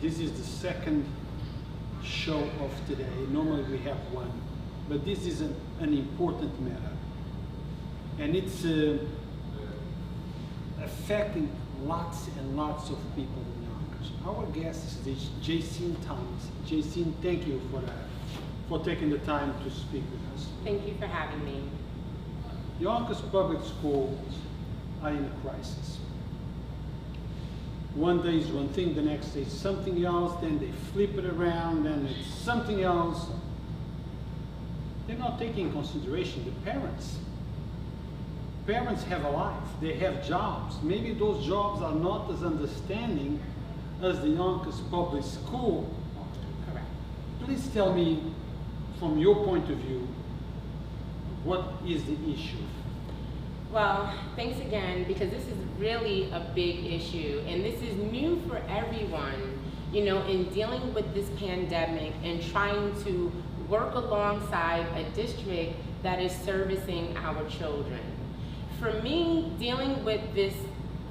This is the second show of today. Normally we have one, but this is an important matter. And it's affecting lots and lots of people in Yonkers. Our guest is Jacene Thomas. Jacene, thank you for taking the time to speak with us. Thank you for having me. Yonkers Public Schools are in a crisis. One day is one thing, the next day is something else, then they flip it around and it's something else. They're not taking into consideration the parents. Parents have a life, they have jobs. Maybe those jobs are not as understanding as the Yonkers Public School. Correct. Please tell me, from your point of view, what is the issue? Well, thanks again, because this is really a big issue, and this is new for everyone, you know, in dealing with this pandemic and trying to work alongside a district that is servicing our children. For me, dealing with this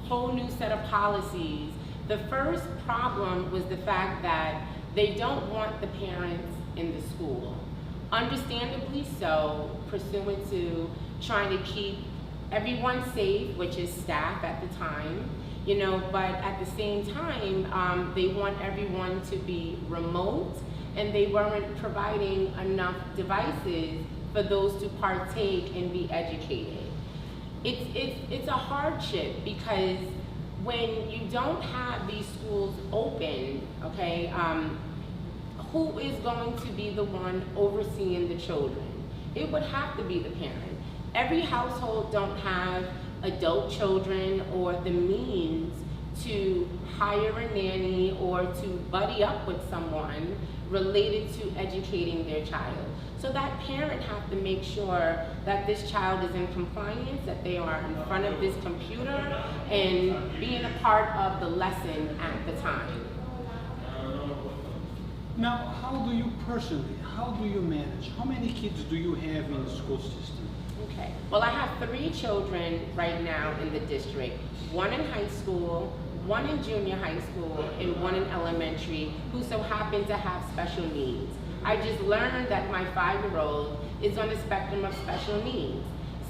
whole new set of policies, the first problem was the fact that they don't want the parents in the school. Understandably so, pursuant to trying to keep everyone safe, which is staff at the time, you know, but at the same time, they want everyone to be remote, and they weren't providing enough devices for those to partake and be educated. It's a hardship, because when you don't have these schools open, okay, who is going to be the one overseeing the children? It would have to be the parent. Every household don't have adult children or the means to hire a nanny or to buddy up with someone related to educating their child. So that parent have to make sure that this child is in compliance, that they are in front of this computer and being a part of the lesson at the time. Now, how do you personally, how do you manage? How many kids do you have in the school system? Okay, well, I have 3 children right now in the district, 1 in high school, 1 in junior high school, and 1 in elementary, who so happen to have special needs. I just learned that my 5-year-old is on the spectrum of special needs.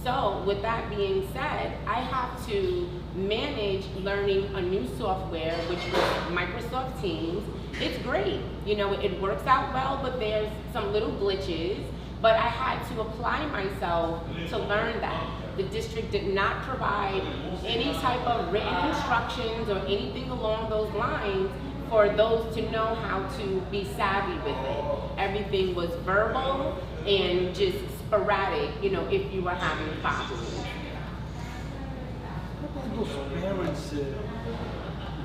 So with that being said, I have to manage learning a new software, which was Microsoft Teams. It's great, you know, it works out well, but there's some little glitches. But I had to apply myself to learn that. The district did not provide any type of written instructions or anything along those lines for those to know how to be savvy with it. Everything was verbal and just sporadic, you know, if you were having problems. What about those parents,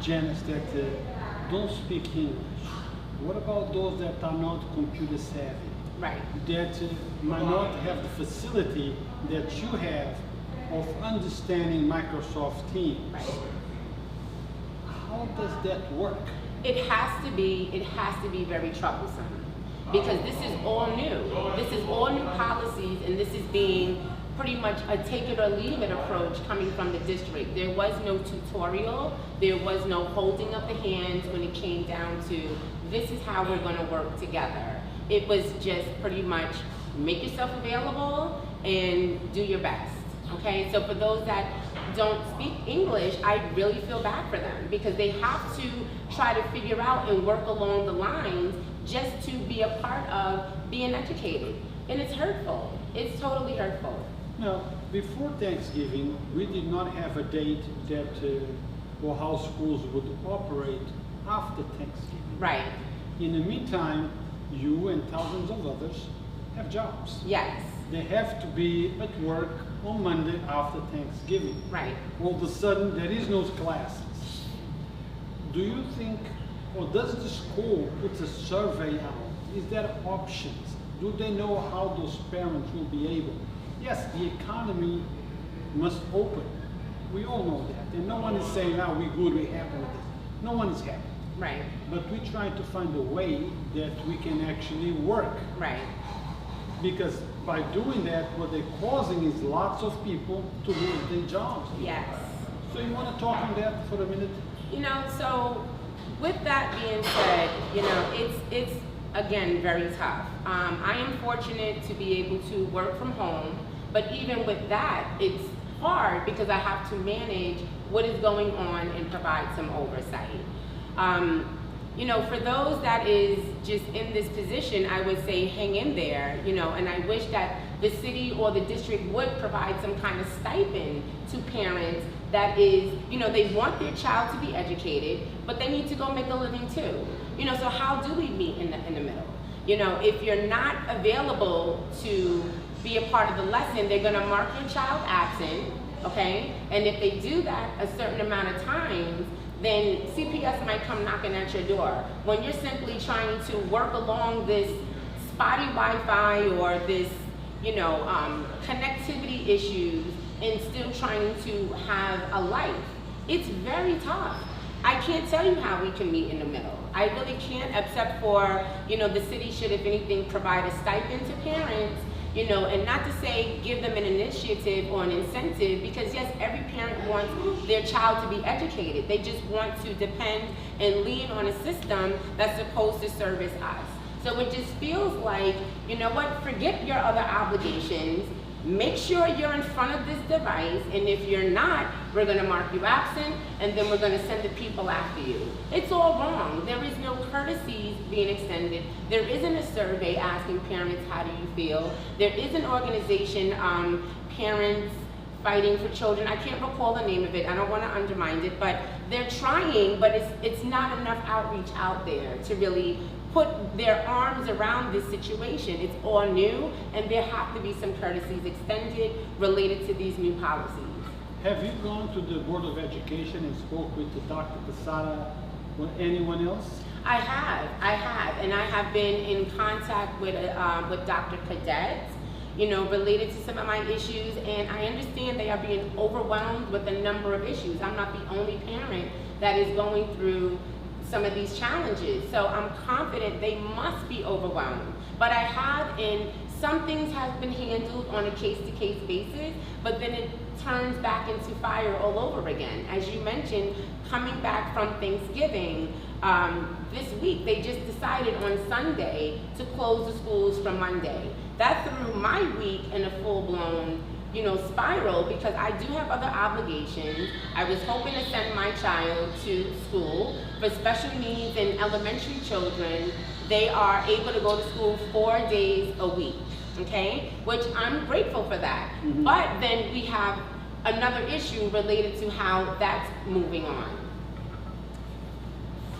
Janice, that don't speak English? What about those that are not computer savvy? Right. That might not have the facility that you have of understanding Microsoft Teams. Right. How does that work? It has to be very troublesome, because this is all new. This is all new policies, and this is being pretty much a take it or leave it approach coming from the district. There was no tutorial, there was no holding of the hands when it came down to this is how we're going to work together. It was just pretty much make yourself available and do your best, okay? So for those that don't speak English, I really feel bad for them, because they have to try to figure out and work along the lines just to be a part of being educated. And it's hurtful. It's totally hurtful. Now, before Thanksgiving, we did not have a date that or how schools would operate after Thanksgiving. Right. In the meantime, you and thousands of others have jobs. Yes. They have to be at work on Monday after Thanksgiving. Right. All of a sudden, there is no classes. Do you think, or does the school put a survey out? Is there options? Do they know how those parents will be able? Yes, the economy must open. We all know that. And no one is saying, oh, we're good, we're happy with this. No one is happy. Right. But we try to find a way that we can actually work. Right. Because by doing that, what they're causing is lots of people to lose their jobs. Yes. So you want to talk on that for a minute? You know, so with that being said, you know, it's again very tough. I am fortunate to be able to work from home, but even with that, it's hard because I have to manage what is going on and provide some oversight. You know, for those that is just in this position, I would say hang in there, you know, and I wish that the city or the district would provide some kind of stipend to parents that is, you know, they want their child to be educated, but they need to go make a living too. You know, so how do we meet in the middle? You know, if you're not available to be a part of the lesson, they're gonna mark your child absent, okay? And if they do that a certain amount of times, then CPS might come knocking at your door. When you're simply trying to work along this spotty Wi-Fi or this, you know, connectivity issues and still trying to have a life, it's very tough. I can't tell you how we can meet in the middle. I really can't, except for, you know, the city should, if anything, provide a stipend to parents, you know, and not to say give them an initiative or an incentive, because yes, every parent wants their child to be educated. They just want to depend and lean on a system that's supposed to service us. So it just feels like, you know what, forget your other obligations, make sure you're in front of this device, and if you're not, we're gonna mark you absent, and then we're gonna send the people after you. It's all wrong. There is no courtesies being extended. There isn't a survey asking parents, how do you feel? There is an organization, Parents Fighting for Children. I can't recall the name of it. I don't wanna undermine it, but they're trying, but it's not enough outreach out there to really put their arms around this situation. It's all new, and there have to be some courtesies extended related to these new policies. Have you gone to the Board of Education and spoke with Dr. Casada or anyone else? I have, and I have been in contact with Dr. Cadet, you know, related to some of my issues, and I understand they are being overwhelmed with a number of issues. I'm not the only parent that is going through some of these challenges. So I'm confident they must be overwhelmed. But I have, and some things have been handled on a case-to-case basis, but then it turns back into fire all over again. As you mentioned, coming back from Thanksgiving, this week, they just decided on Sunday to close the schools from Monday. That threw my week in a full-blown, you know, spiral, because I do have other obligations. I was hoping to send my child to school. For special needs and elementary children, they are able to go to school 4 days a week, okay? Which I'm grateful for that. Mm-hmm. But then we have another issue related to how that's moving on.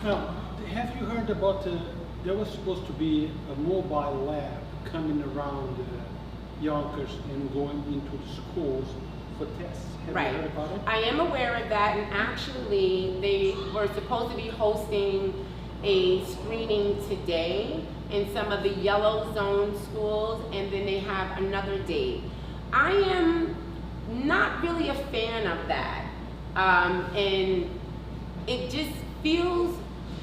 Now, have you heard about there was supposed to be a mobile lab coming around Yonkers and going into the schools for tests? Have you heard about it? I am aware of that, and actually they were supposed to be hosting a screening today in some of the yellow zone schools, and then they have another date. I am not really a fan of that, and it just feels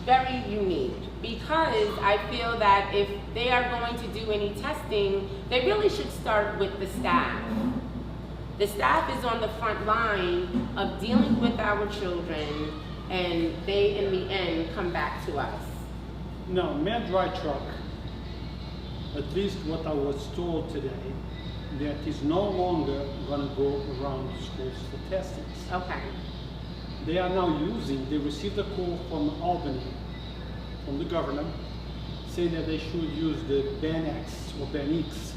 very unique, because I feel that if they are going to do any testing, they really should start with the staff. The staff is on the front line of dealing with our children, and they, in the end, come back to us. No, Matt Dry Truck, at least what I was told today, that is no longer going to go around schools for testing. Okay. They are now they received a call from Albany, from the governor, saying that they should use the BANX or BANX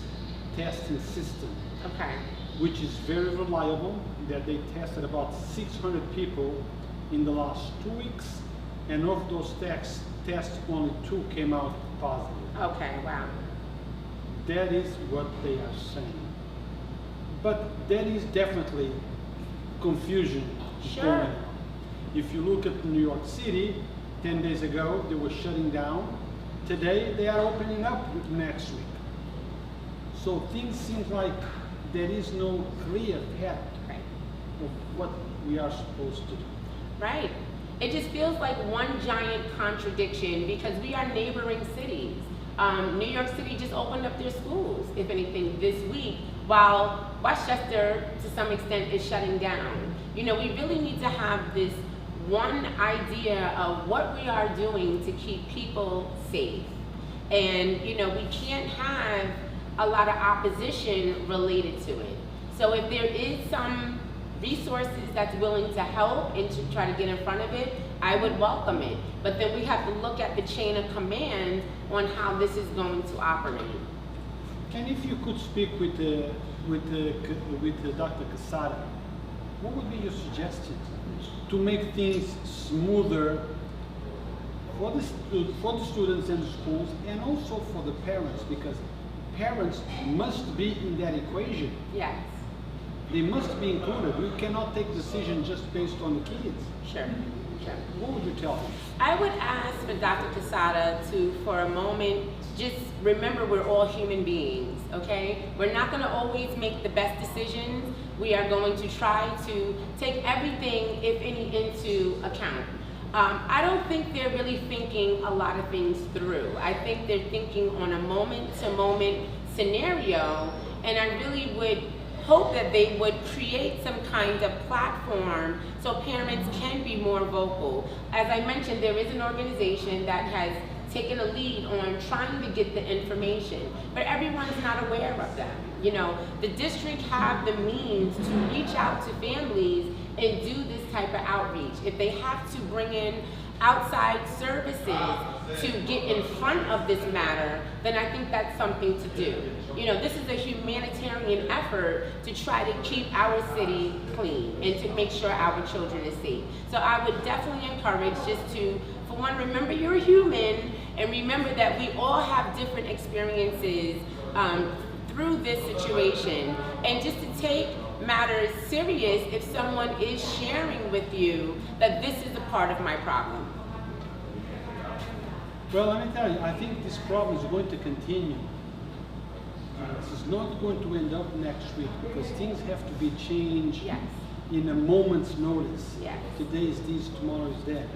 testing system. Okay. Which is very reliable, that they tested about 600 people in the last 2 weeks, and of those tests, only 2 came out positive. Okay, wow. That is what they are saying. But there is definitely confusion going on. If you look at New York City, 10 days ago, they were shutting down. Today, they are opening up next week. So things seem like there is no clear path of what we are supposed to do. Right. It just feels like one giant contradiction, because we are neighboring cities. New York City just opened up their schools, if anything, this week, while Westchester, to some extent, is shutting down. You know, we really need to have this one idea of what we are doing to keep people safe. And we can't have a lot of opposition related to it. So if there is some resources that's willing to help and to try to get in front of it, I would welcome it. But then we have to look at the chain of command on how this is going to operate. And if you could speak with Dr. Quesada, what would be your suggestions to make things smoother for the students in the schools and also for the parents, because parents must be in that equation. Yes. They must be included. We cannot take decisions just based on the kids. Sure. What would you tell them? I would ask for Dr. Quesada to, for a moment, just remember we're all human beings, okay? We're not going to always make the best decisions. We are going to try to take everything, if any, into account. I don't think they're really thinking a lot of things through. I think they're thinking on a moment-to-moment scenario, and I really would hope that they would create some kind of platform so parents can be more vocal. As I mentioned, there is an organization that has taken a lead on trying to get the information, but everyone's not aware of them. The district have the means to reach out to families and do this type of outreach. If they have to bring in outside services to get in front of this matter, then I think that's something to do. This is a humanitarian effort to try to keep our city clean and to make sure our children are safe. So I would definitely encourage just to, for one, remember you're a human, and remember that we all have different experiences through this situation, and just to take matters serious if someone is sharing with you that this is a part of my problem. Well, let me tell you, I think this problem is going to continue. This is not going to end up next week because things have to be changed in a moment's notice. Yes. Today is this, tomorrow is that.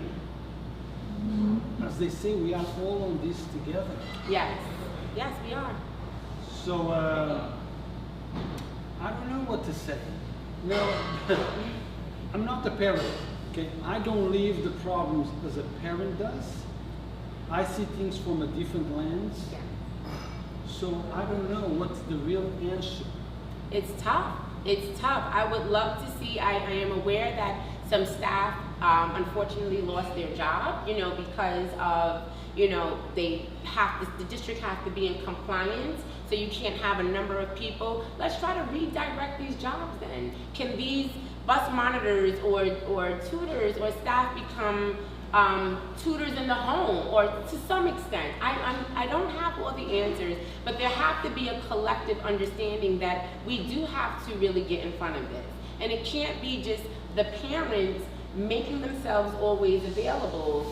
As they say, we are all on this together. Yes, we are. So, I don't know what to say. No, I'm not a parent, okay? I don't leave the problems as a parent does. I see things from a different lens. Yeah. So I don't know what's the real answer. It's tough. I would love to see, I am aware that some staff unfortunately lost their job, because of, the district has to be in compliance, so you can't have a number of people. Let's try to redirect these jobs then. Can these bus monitors or tutors or staff become tutors in the home, or to some extent? I don't have all the answers, but there have to be a collective understanding that we do have to really get in front of this. And it can't be just the parents making themselves always available,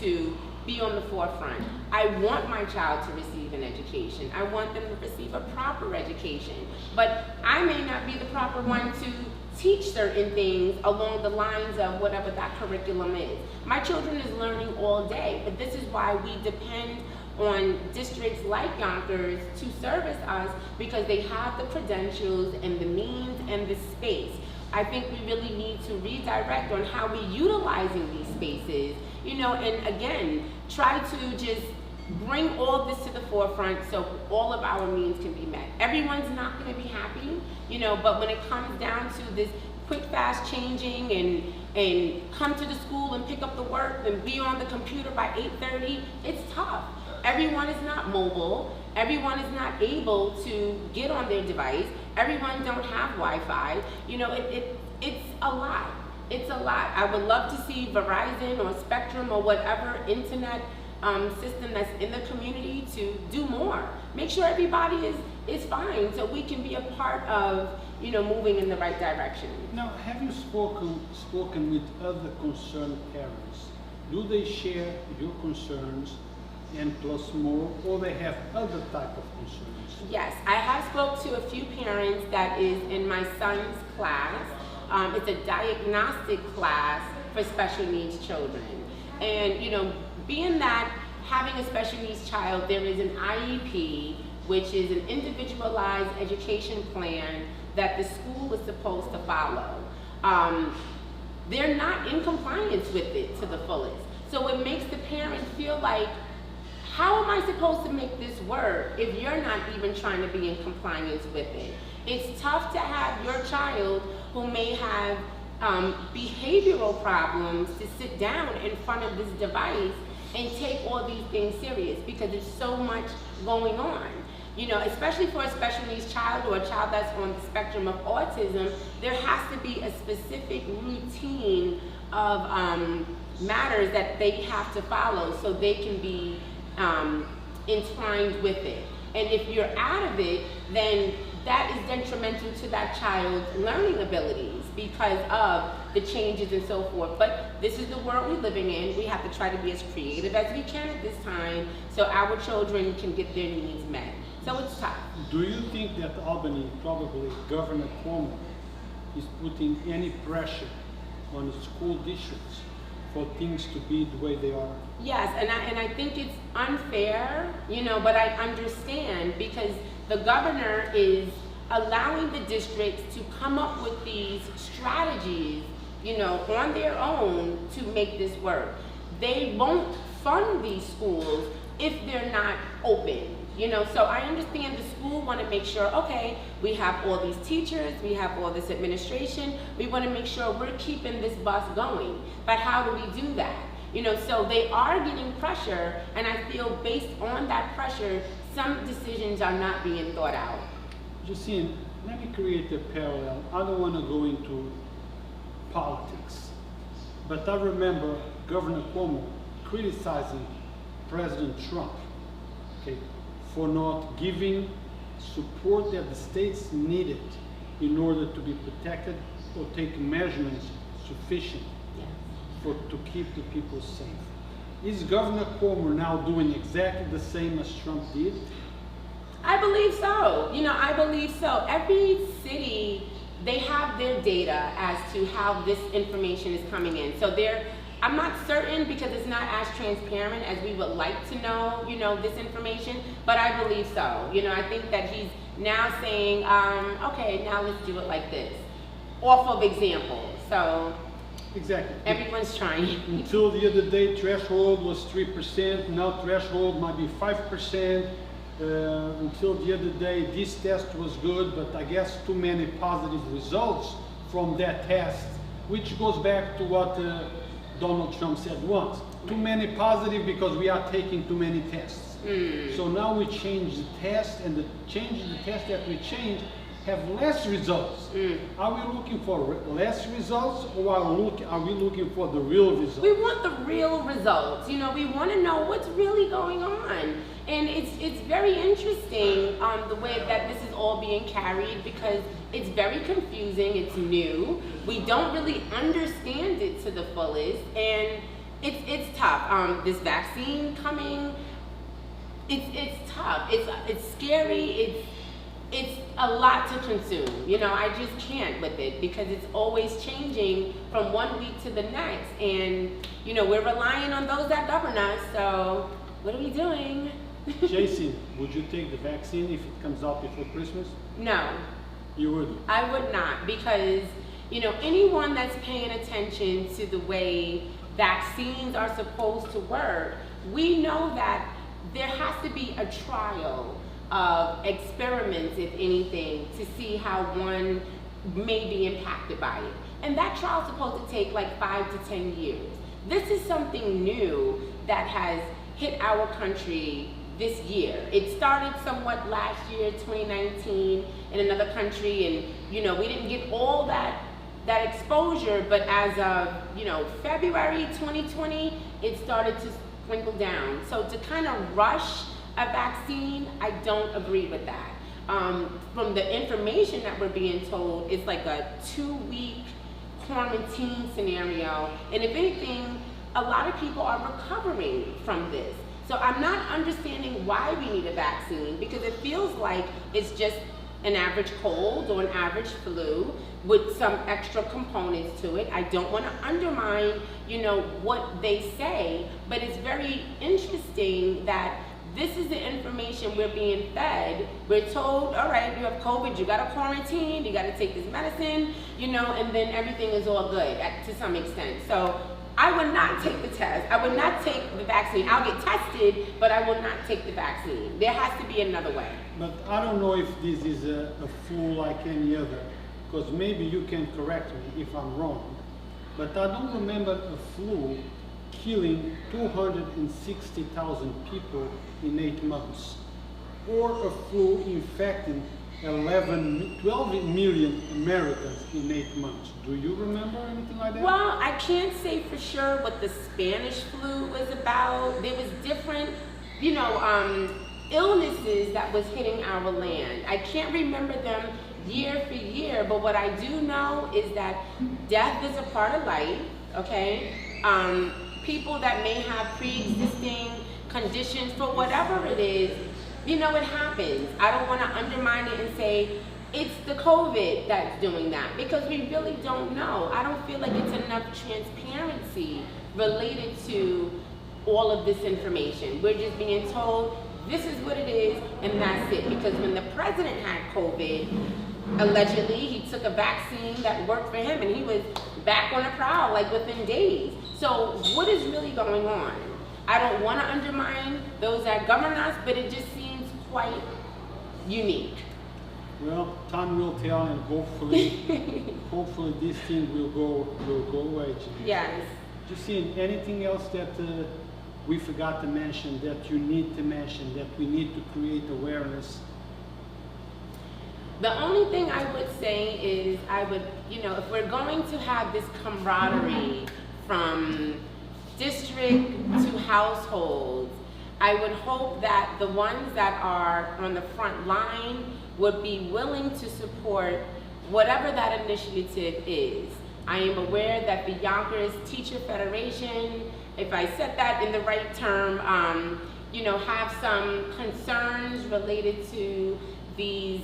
to be on the forefront. I want my child to receive an education. I want them to receive a proper education. But I may not be the proper one to teach certain things along the lines of whatever that curriculum is. My children is learning all day, but this is why we depend on districts like Yonkers to service us, because they have the credentials and the means and the space. I think we really need to redirect on how we're utilizing these spaces, and again, try to just bring all this to the forefront so all of our needs can be met. Everyone's not going to be happy, but when it comes down to this quick, fast changing and come to the school and pick up the work and be on the computer by 8:30, it's tough. Everyone is not mobile. Everyone is not able to get on their device. Everyone don't have Wi-Fi. It's a lot. It's a lot. I would love to see Verizon or Spectrum or whatever internet system that's in the community to do more. Make sure everybody is fine so we can be a part of, moving in the right direction. Now, have you spoken with other concerned parents? Do they share your concerns and plus more, or they have other type of concerns? Yes, I have spoke to a few parents that is in my son's class. It's a diagnostic class for special needs children. And being that having a special needs child, there is an IEP, which is an individualized education plan that the school is supposed to follow. they're not in compliance with it to the fullest. So it makes the parent feel like, how am I supposed to make this work if you're not even trying to be in compliance with it? It's tough to have your child who may have behavioral problems to sit down in front of this device and take all these things serious, because there's so much going on. You know, especially for a special needs child or a child that's on the spectrum of autism, there has to be a specific routine of matters that they have to follow so they can be entwined with it. And if you're out of it, then that is detrimental to that child's learning abilities because of the changes and so forth. But this is the world we're living in. We have to try to be as creative as we can at this time so our children can get their needs met. So it's tough. Do you think that Albany, probably Governor Cuomo, is putting any pressure on the school districts for things to be the way they are? Yes, and I think it's unfair, you know, but I understand because the governor is allowing the districts to come up with these strategies, you know, on their own to make this work. They won't fund these schools if they're not open. You know, so I understand the school want to make sure, okay, we have all these teachers, we have all this administration, we want to make sure we're keeping this bus going. But how do we do that? You know, so they are getting pressure, and I feel based on that pressure, some decisions are not being thought out. Jacene, let me create a parallel. I don't want to go into politics, but I remember Governor Cuomo criticizing President Trump, okay, for not giving support that the states needed in order to be protected or take measurements sufficient to keep the people safe. Is Governor Cuomo now doing exactly the same as Trump did? I believe so. You know, I believe so. Every city, they have their data as to how this information is coming in. So I'm not certain because it's not as transparent as we would like to know, you know, this information, but I believe so. You know, I think that he's now saying, okay, now let's do it like this, off of examples. So exactly. Everyone's trying. Until the other day, threshold was 3%. Now threshold might be 5%. Until the other day, this test was good, but I guess too many positive results from that test, which goes back to what Donald Trump said once. Too many positive because we are taking too many tests. So now we change the test, and the test that we change have less results. Are we looking for less results, or are we looking for the real results? We want the real results. You know, we want to know what's really going on. And it's very interesting the way that this is all being carried because it's very confusing, it's new. We don't really understand it to the fullest, and it's tough. This vaccine coming, it's tough. It's scary. It's a lot to consume. You know, I just can't with it because it's always changing from one week to the next. And, you know, we're relying on those that govern us. So what are we doing? Jacene, would you take the vaccine if it comes out before Christmas? No. You wouldn't? I would not, because, you know, anyone that's paying attention to the way vaccines are supposed to work, we know that there has to be a trial of experiments, if anything, to see how one may be impacted by it. And that trial is supposed to take like 5 to 10 years. This is something new that has hit our country this year. It started somewhat last year, 2019, in another country, and you know, we didn't get all that exposure, but as of, you know, February 2020, it started to sprinkle down. So to kind of rush a vaccine, I don't agree with that. From the information that we're being told, it's like a 2-week quarantine scenario, and if anything, a lot of people are recovering from this. So I'm not understanding why we need a vaccine, because it feels like it's just an average cold or an average flu with some extra components to it. I don't want to undermine, you know, what they say, but it's very interesting that this is the information we're being fed. We're told, all right, you have COVID, you got to quarantine, you got to take this medicine, you know, and then everything is all good to some extent. So I would not take the test. I would not take the vaccine. I'll get tested, but I will not take the vaccine. There has to be another way. But I don't know if this is a flu like any other, because maybe you can correct me if I'm wrong, but I don't remember a flu killing 260,000 people in 8 months, or a flu infecting 12 million Americans in 8 months. Do you remember anything like that? Well, I can't say for sure what the Spanish flu was about. There was different, you know, illnesses that was hitting our land. I can't remember them year for year, but what I do know is that death is a part of life, okay? People that may have pre-existing conditions for whatever it is, you know, it happens. I don't want to undermine it and say it's the COVID that's doing that, because we really don't know. I don't feel like it's enough transparency related to all of this information. We're just being told this is what it is and that's it. Because when the president had COVID, allegedly he took a vaccine that worked for him and he was back on the prowl like within days. So what is really going on? I don't want to undermine those that govern us, but it just seems quite unique. Well, time will tell, and hopefully this thing will go away. Yes. Jacene, anything else that we forgot to mention, that you need to mention, that we need to create awareness? The only thing I would say is I would, you know, if we're going to have this camaraderie from district to households, I would hope that the ones that are on the front line would be willing to support whatever that initiative is. I am aware that the Yonkers Teacher Federation, if I said that in the right term, you know, have some concerns related to these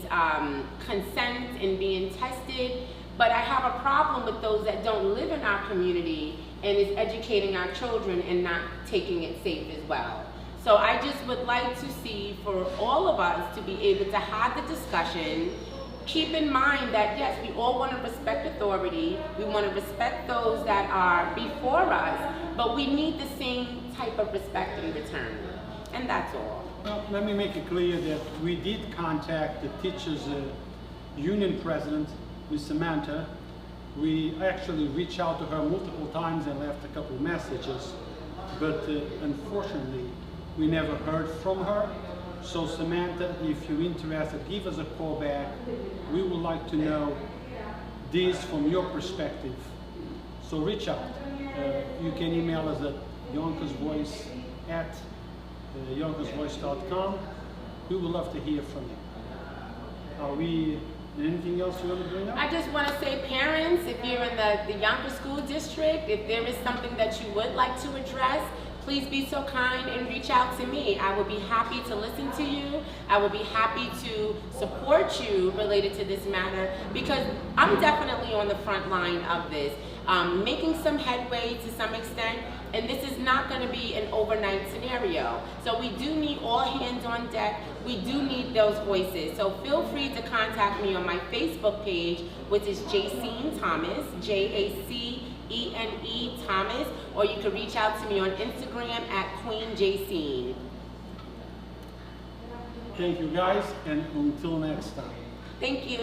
consent and being tested, but I have a problem with those that don't live in our community and is educating our children and not taking it safe as well. So I just would like to see for all of us to be able to have the discussion. Keep in mind that yes, we all want to respect authority, we want to respect those that are before us, but we need the same type of respect in return, and that's all. Well, let me make it clear that we did contact the teachers union president, Ms. Samantha. We actually reached out to her multiple times and left a couple of messages, but unfortunately we never heard from her. So Samantha, if you're interested, give us a call back. We would like to know this from your perspective. So reach out. You can email us at yonkersvoice@yonkersvoice.com. We would love to hear from you. Are we, anything else you want to bring up? I just want to say, parents, if you're in the Yonkers School District, if there is something that you would like to address, please be so kind and reach out to me. I will be happy to listen to you. I will be happy to support you related to this matter, because I'm definitely on the front line of this, making some headway to some extent, and this is not going to be an overnight scenario. So we do need all hands on deck. We do need those voices. So feel free to contact me on my Facebook page, which is Jacene Thomas, Jacene Thomas, or you can reach out to me on Instagram at Queen Jacene. Thank you guys, and until next time. Thank you.